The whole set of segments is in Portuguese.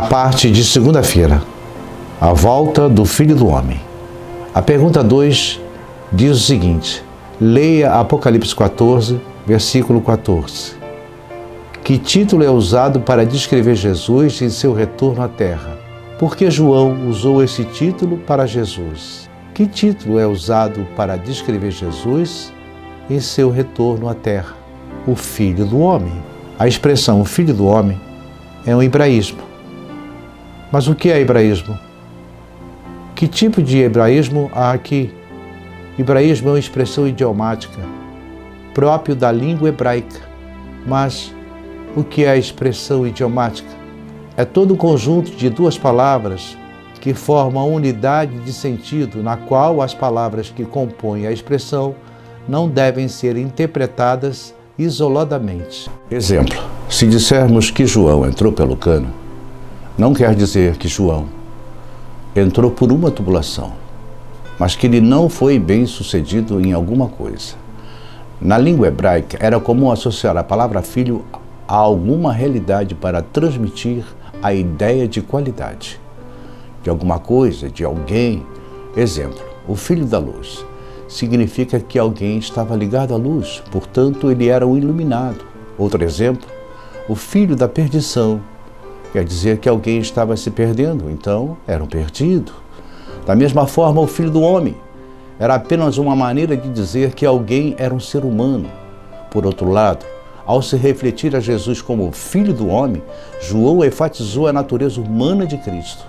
parte de segunda-feira, a volta do Filho do Homem. A pergunta 2 diz o seguinte: leia Apocalipse 14, versículo 14. Que título é usado para descrever Jesus em seu retorno à Terra? Por que João usou esse título para Jesus? Que título é usado para descrever Jesus em seu retorno à Terra? O Filho do Homem. A expressão Filho do Homem é um hebraísmo. Mas o que é hebraísmo? Que tipo de hebraísmo há aqui? Hebraísmo é uma expressão idiomática, próprio da língua hebraica. Mas o que é a expressão idiomática? É todo um conjunto de duas palavras que formam uma unidade de sentido, na qual as palavras que compõem a expressão não devem ser interpretadas isoladamente. Exemplo: se dissermos que João entrou pelo cano, não quer dizer que João entrou por uma tubulação, mas que ele não foi bem sucedido em alguma coisa. Na língua hebraica, era comum associar a palavra filho a alguma realidade para transmitir a ideia de qualidade, de alguma coisa, de alguém. Exemplo: o filho da luz significa que alguém estava ligado à luz, portanto ele era um iluminado. Outro exemplo: o filho da perdição quer dizer que alguém estava se perdendo, então era um perdido. Da mesma forma, o Filho do Homem era apenas uma maneira de dizer que alguém era um ser humano. Por outro lado, ao se refletir a Jesus como Filho do Homem, João enfatizou a natureza humana de Cristo.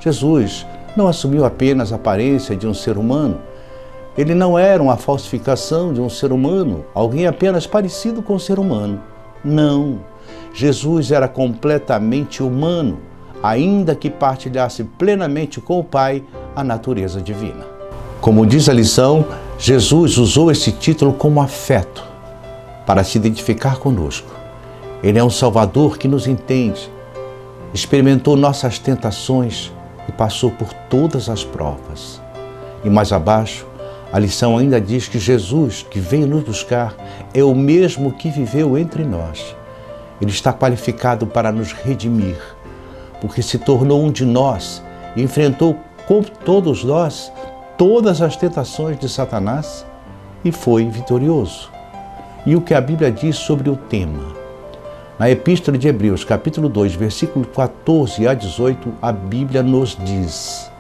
Jesus não assumiu apenas a aparência de um ser humano. Ele não era uma falsificação de um ser humano, alguém apenas parecido com um ser humano. Não. Jesus era completamente humano, ainda que partilhasse plenamente com o Pai a natureza divina. Como diz a lição, Jesus usou esse título como afeto para se identificar conosco. Ele é um Salvador que nos entende, experimentou nossas tentações e passou por todas as provas. E mais abaixo, a lição ainda diz que Jesus, que veio nos buscar, é o mesmo que viveu entre nós. Ele está qualificado para nos redimir, porque se tornou um de nós e enfrentou com todos nós todas as tentações de Satanás e foi vitorioso. E o que a Bíblia diz sobre o tema? Na Epístola de Hebreus, capítulo 2, versículo 14 a 18, a Bíblia nos diz: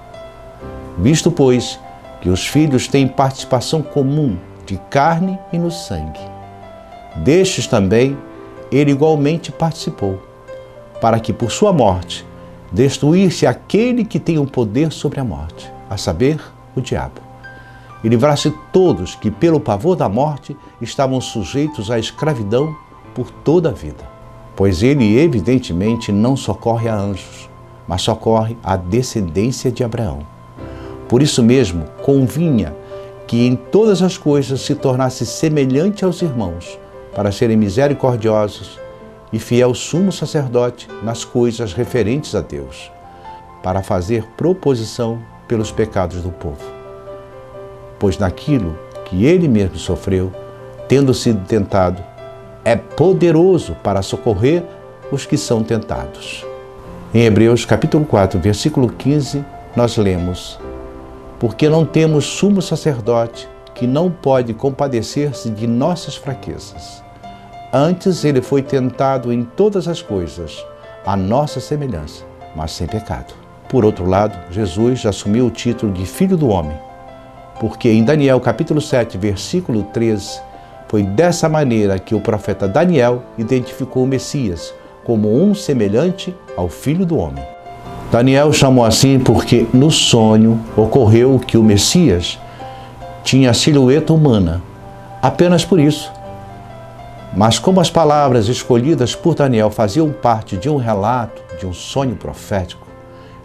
visto, pois, que os filhos têm participação comum de carne e no sangue, destes também ele igualmente participou, para que por sua morte destruísse aquele que tem o poder sobre a morte, a saber, o diabo, e livrasse todos que pelo pavor da morte estavam sujeitos à escravidão por toda a vida. Pois ele evidentemente não socorre a anjos, mas socorre à descendência de Abraão. Por isso mesmo, convinha que em todas as coisas se tornasse semelhante aos irmãos, para serem misericordiosos e fiel sumo sacerdote nas coisas referentes a Deus, para fazer proposição pelos pecados do povo. Pois naquilo que ele mesmo sofreu, tendo sido tentado, é poderoso para socorrer os que são tentados. Em Hebreus capítulo 4, versículo 15, nós lemos: porque não temos sumo sacerdote que não pode compadecer-se de nossas fraquezas. Antes ele foi tentado em todas as coisas, à nossa semelhança, mas sem pecado. Por outro lado, Jesus assumiu o título de Filho do Homem, porque em Daniel capítulo 7, versículo 13, foi dessa maneira que o profeta Daniel identificou o Messias como um semelhante ao Filho do Homem. Daniel chamou assim porque no sonho ocorreu que o Messias tinha a silhueta humana, apenas por isso. Mas como as palavras escolhidas por Daniel faziam parte de um relato, de um sonho profético,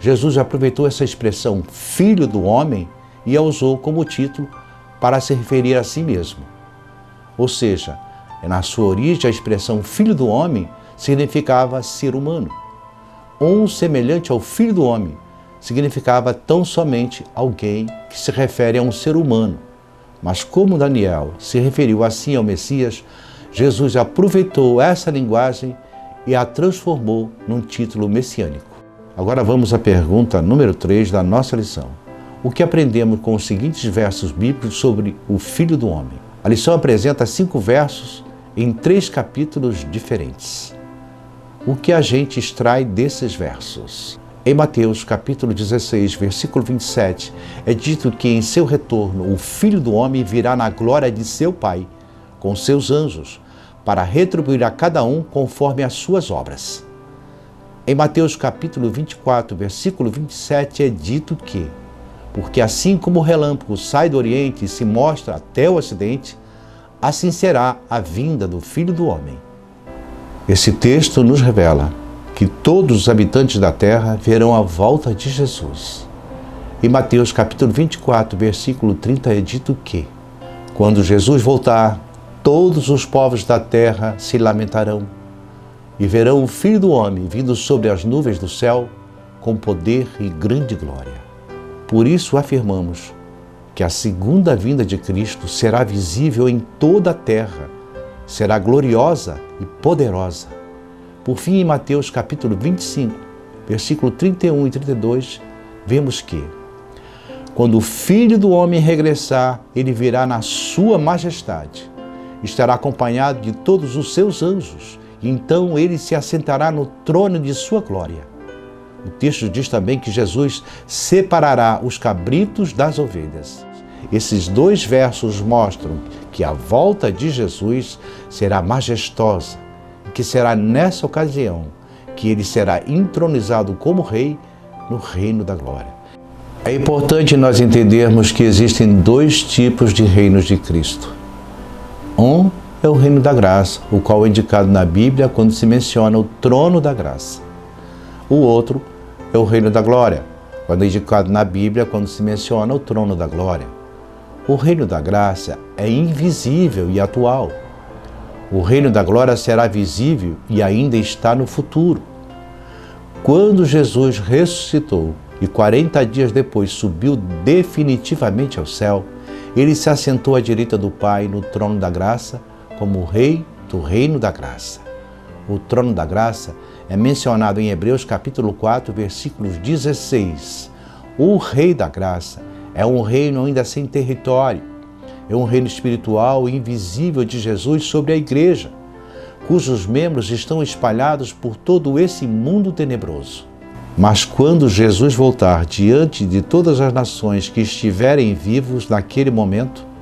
Jesus aproveitou essa expressão Filho do Homem e a usou como título para se referir a si mesmo. Ou seja, na sua origem a expressão Filho do Homem significava ser humano. Um semelhante ao Filho do Homem significava tão somente alguém que se refere a um ser humano. Mas como Daniel se referiu assim ao Messias, Jesus aproveitou essa linguagem e a transformou num título messiânico. Agora vamos à pergunta número 3 da nossa lição. O que aprendemos com os seguintes versos bíblicos sobre o Filho do Homem? A lição apresenta 5 versos em 3 capítulos diferentes. O que a gente extrai desses versos? Em Mateus capítulo 16, versículo 27, é dito que em seu retorno o Filho do Homem virá na glória de seu Pai, com seus anjos, para retribuir a cada um conforme as suas obras. Em Mateus capítulo 24, versículo 27, é dito que, porque assim como o relâmpago sai do Oriente e se mostra até o Ocidente, assim será a vinda do Filho do Homem. Esse texto nos revela que todos os habitantes da terra verão a volta de Jesus. Em Mateus capítulo 24, versículo 30, é dito que, quando Jesus voltar, todos os povos da terra se lamentarão e verão o Filho do Homem vindo sobre as nuvens do céu com poder e grande glória. Por isso afirmamos que a segunda vinda de Cristo será visível em toda a terra, será gloriosa e poderosa. Por fim, em Mateus capítulo 25, versículo 31 e 32, vemos que, quando o Filho do Homem regressar, ele virá na sua majestade, estará acompanhado de todos os seus anjos, e então ele se assentará no trono de sua glória. O texto diz também que Jesus separará os cabritos das ovelhas. Esses 2 versos mostram que a volta de Jesus será majestosa e que será nessa ocasião que ele será entronizado como rei no reino da glória. É importante nós entendermos que existem 2 tipos de reinos de Cristo. Um é o reino da graça, o qual é indicado na Bíblia quando se menciona o trono da graça. O outro é o reino da glória, quando é indicado na Bíblia quando se menciona o trono da glória. O reino da graça é invisível e atual. O reino da glória será visível e ainda está no futuro. Quando Jesus ressuscitou e 40 dias depois subiu definitivamente ao céu, ele se assentou à direita do Pai no trono da graça como o rei do reino da graça. O trono da graça é mencionado em Hebreus capítulo 4, versículos 16. O rei da graça é um reino ainda sem território. É um reino espiritual e invisível de Jesus sobre a igreja, cujos membros estão espalhados por todo esse mundo tenebroso. Mas quando Jesus voltar diante de todas as nações que estiverem vivos naquele momento,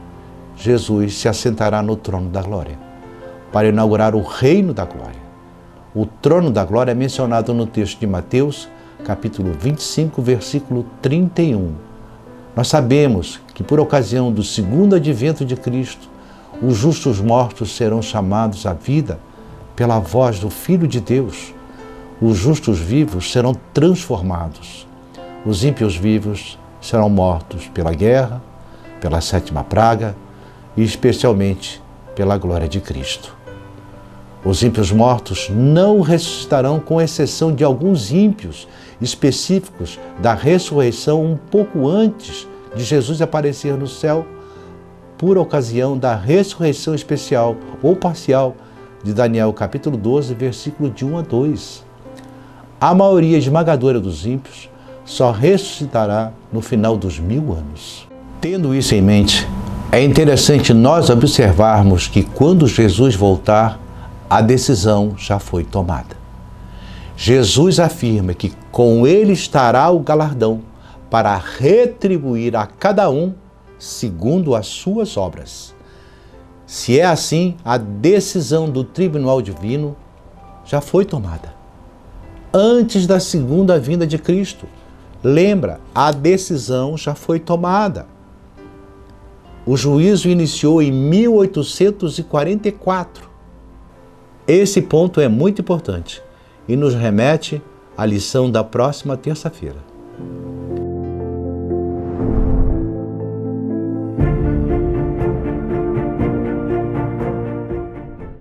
Jesus se assentará no trono da glória, para inaugurar o reino da glória. O trono da glória é mencionado no texto de Mateus, capítulo 25, versículo 31. Nós sabemos que por ocasião do segundo advento de Cristo, os justos mortos serão chamados à vida pela voz do Filho de Deus. Os justos vivos serão transformados. Os ímpios vivos serão mortos pela guerra, pela 7ª praga e especialmente pela glória de Cristo. Os ímpios mortos não ressuscitarão, com exceção de alguns ímpios específicos da ressurreição um pouco antes de Jesus aparecer no céu, por ocasião da ressurreição especial ou parcial de Daniel capítulo 12, versículo de 1 a 2. A maioria esmagadora dos ímpios só ressuscitará no final dos 1000 anos. Tendo isso em mente, é interessante nós observarmos que quando Jesus voltar, a decisão já foi tomada. Jesus afirma que com ele estará o galardão para retribuir a cada um segundo as suas obras. Se é assim, a decisão do tribunal divino já foi tomada. Antes da segunda vinda de Cristo, lembra, a decisão já foi tomada. O juízo iniciou em 1844. Esse ponto é muito importante e nos remete à lição da próxima terça-feira.